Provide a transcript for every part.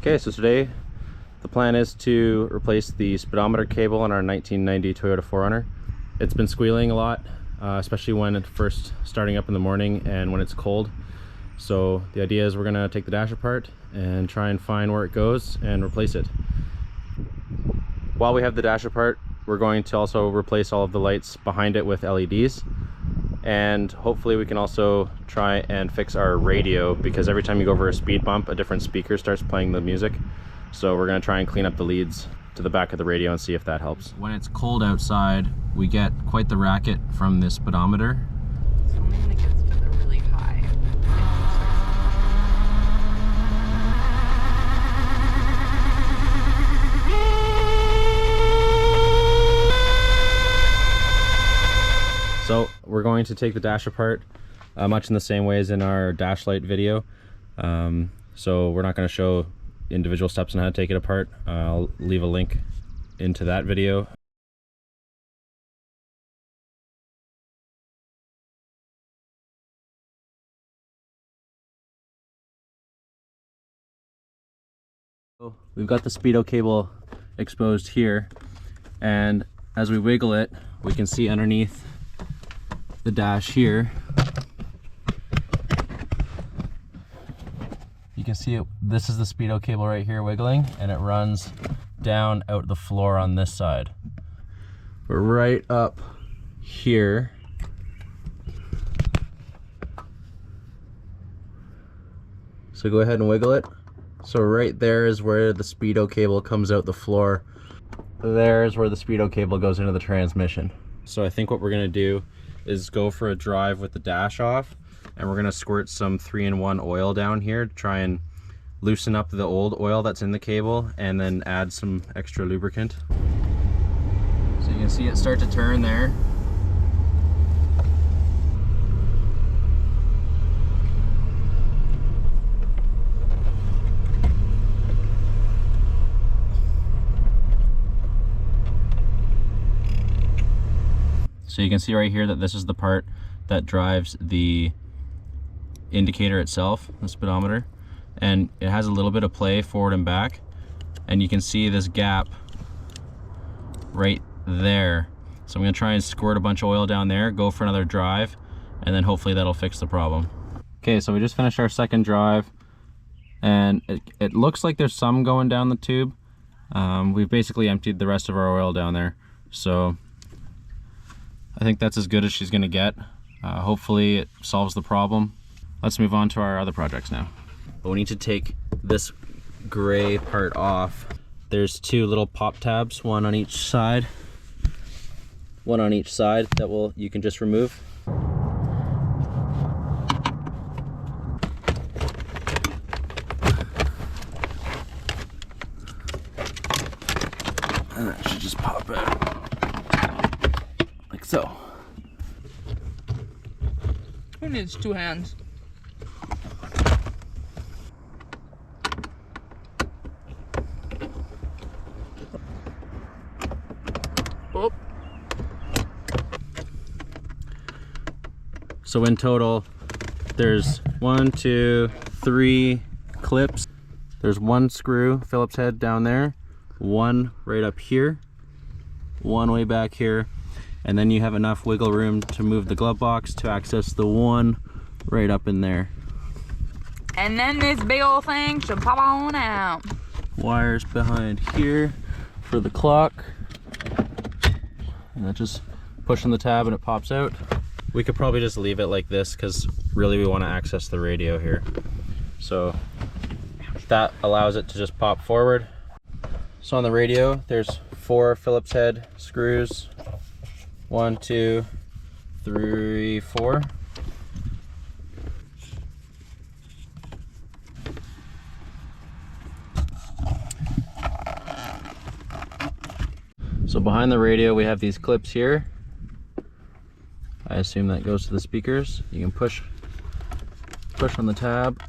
Okay, so today the plan is to replace the speedometer cable on our 1990 Toyota 4Runner. It's been squealing a lot, especially when it's first starting up in the morning and when it's cold. So the idea is we're going to take the dash apart and try and find where it goes and replace it. While we have the dash apart, we're going to also replace all of the lights behind it with LEDs. And hopefully we can also try and fix our radio, because every time you go over a speed bump, a different speaker starts playing the music. So we're going to try and clean up the leads to the back of the radio and see if that helps. When it's cold outside, we get quite the racket from this speedometer. It's only when it gets to the really high. So we're going to take the dash apart much in the same way as in our dash light video. So we're not going to show individual steps on how to take it apart. I'll leave a link into that video. We've got the speedo cable exposed here, and as we wiggle it, we can see underneath the dash here, you can see it. This is the speedo cable right here wiggling, and it runs down out the floor on this side. We're right up here. So go ahead and wiggle it. So right there is where the speedo cable comes out the floor. There's where the speedo cable goes into the transmission. So I think what we're gonna do is go for a drive with the dash off, and we're gonna squirt some 3-in-1 oil down here to try and loosen up the old oil that's in the cable, and then add some extra lubricant. So you can see it start to turn there. So you can see right here that this is the part that drives the indicator itself, the speedometer, and it has a little bit of play forward and back, and you can see this gap right there. So I'm going to try and squirt a bunch of oil down there, go for another drive, and then hopefully that'll fix the problem. Okay, so we just finished our second drive, and it looks like there's some going down the tube. We've basically emptied the rest of our oil down there, so I think that's as good as she's gonna get. Hopefully it solves the problem. Let's move on to our other projects now. But we need to take this gray part off. There's two little pop tabs, one on each side that you can just remove. And that should just pop out. Like so. Who needs two hands? Oh. So in total, there's 1, 2, 3 clips. There's one screw, Phillips head down there, one right up here, one way back here, and then you have enough wiggle room to move the glove box to access the one right up in there. And then this big old thing should pop on out. Wires behind here for the clock, and that just push on the tab and it pops out. We could probably just leave it like this, because really we want to access the radio here. So that allows it to just pop forward. So on the radio, there's 4 Phillips head screws. 1, 2, 3, 4. So behind the radio we have these clips here. I assume that goes to the speakers. You can push on the tab.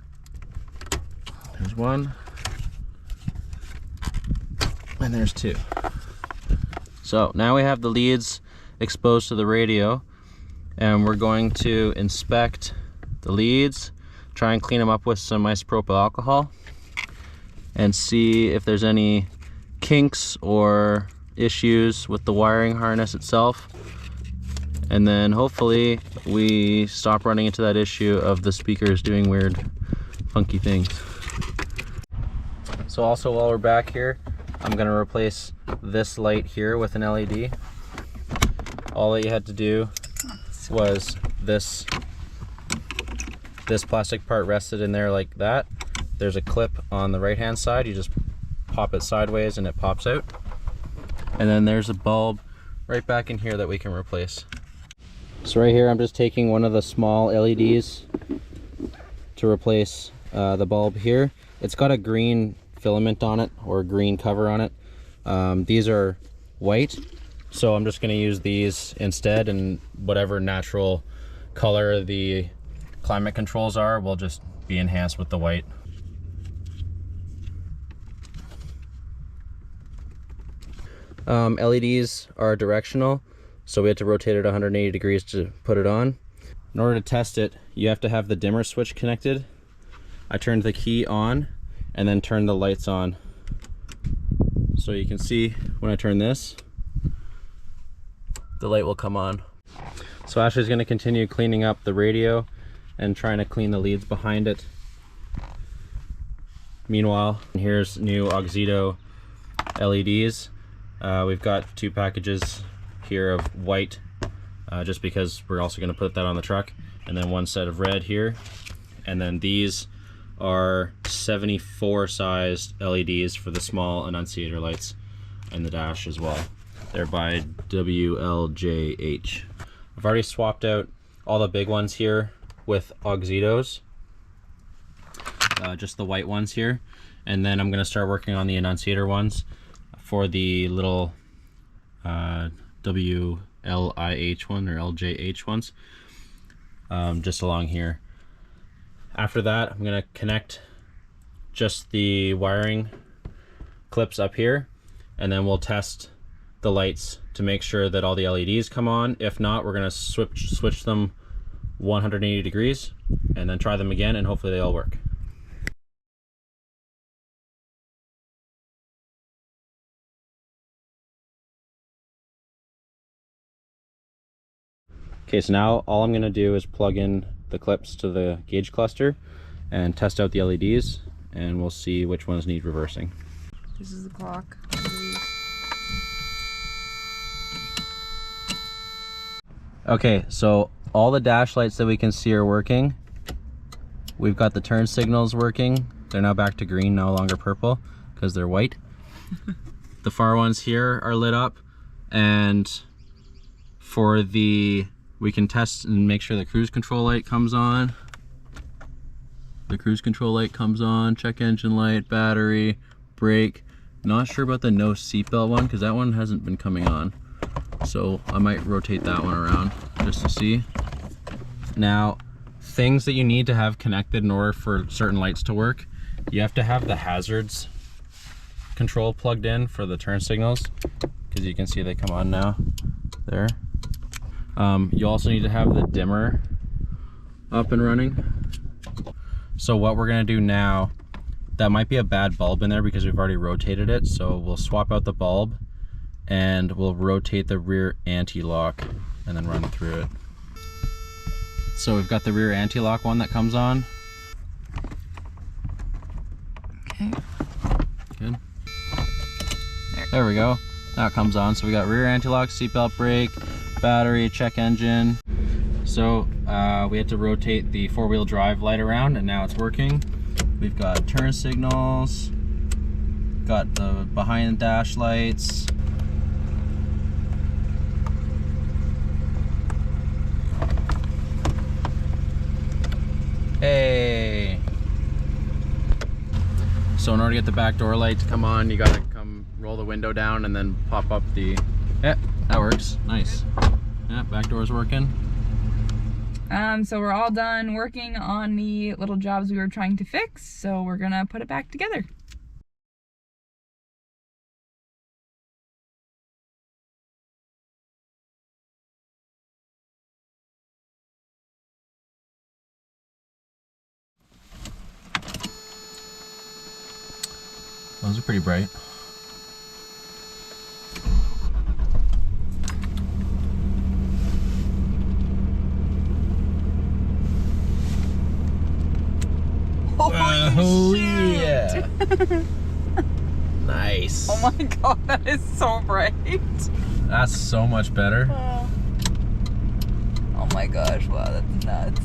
There's one. And there's 2. So now we have the leads exposed to the radio, and we're going to inspect the leads, try and clean them up with some isopropyl alcohol, and see if there's any kinks or issues with the wiring harness itself. And then hopefully we stop running into that issue of the speakers doing weird, funky things. So also while we're back here, I'm gonna replace this light here with an LED. All that you had to do was this plastic part rested in there like that. There's a clip on the right hand side. You just pop it sideways and it pops out. And then there's a bulb right back in here that we can replace. So right here I'm just taking one of the small LEDs to replace the bulb here. It's got a green filament on it, or a green cover on it. These are white, so I'm just going to use these instead, and whatever natural color the climate controls are will just be enhanced with the white. LEDs are directional, so we had to rotate it 180 degrees to put it on. In order to test it, you have to have the dimmer switch connected. I turned the key on and then turned the lights on. So you can see when I turn this, the light will come on. So Ashley's going to continue cleaning up the radio and trying to clean the leads behind it. Meanwhile, here's new Auxito LEDs. We've got 2 packages here of white, just because we're also going to put that on the truck, and then 1 set of red here, and then these are 74 sized LEDs for the small annunciator lights in the dash as well. They're by WLJH. I've already swapped out all the big ones here with Auxitos, just the white ones here, and then I'm going to start working on the annunciator ones for the little WLIH one or LJH ones, just along here. After that, I'm going to connect just the wiring clips up here, and then we'll test the lights to make sure that all the LEDs come on. If not, we're going to switch them 180 degrees and then try them again, and hopefully they all work. Okay, so now all I'm going to do is plug in the clips to the gauge cluster and test out the LEDs, and we'll see which ones need reversing. This is the clock. Okay, so all the dash lights that we can see are working. We've got the turn signals working. They're now back to green, no longer purple, because they're white. The far ones here are lit up, and for the, we can test and make sure the cruise control light comes on. The cruise control light comes on, check engine light, battery, brake. Not sure about the no seatbelt one, because that one hasn't been coming on. So I might rotate that one around just to see. Now, things that you need to have connected in order for certain lights to work, you have to have the hazards control plugged in for the turn signals, because you can see they come on now, there. You also need to have the dimmer up and running. So what we're gonna do now, that might be a bad bulb in there because we've already rotated it, so we'll swap out the bulb and we'll rotate the rear anti-lock and then run through it. So we've got the rear anti-lock one that comes on. Okay. Good. There we go. Now it comes on. So we got rear anti-lock, seatbelt, brake, battery, check engine. So we had to rotate the 4-wheel drive light around, and now it's working. We've got turn signals, got the behind dash lights. Hey! So in order to get the back door light to come on, you gotta come roll the window down and then pop up the, yeah, that works, nice. Yeah, back door's working. So we're all done working on the little jobs we were trying to fix, so we're gonna put it back together. Those are pretty bright. Holy shit. Yeah. Nice. Oh my god, that is so bright. That's so much better. Oh my gosh, wow, that's nuts.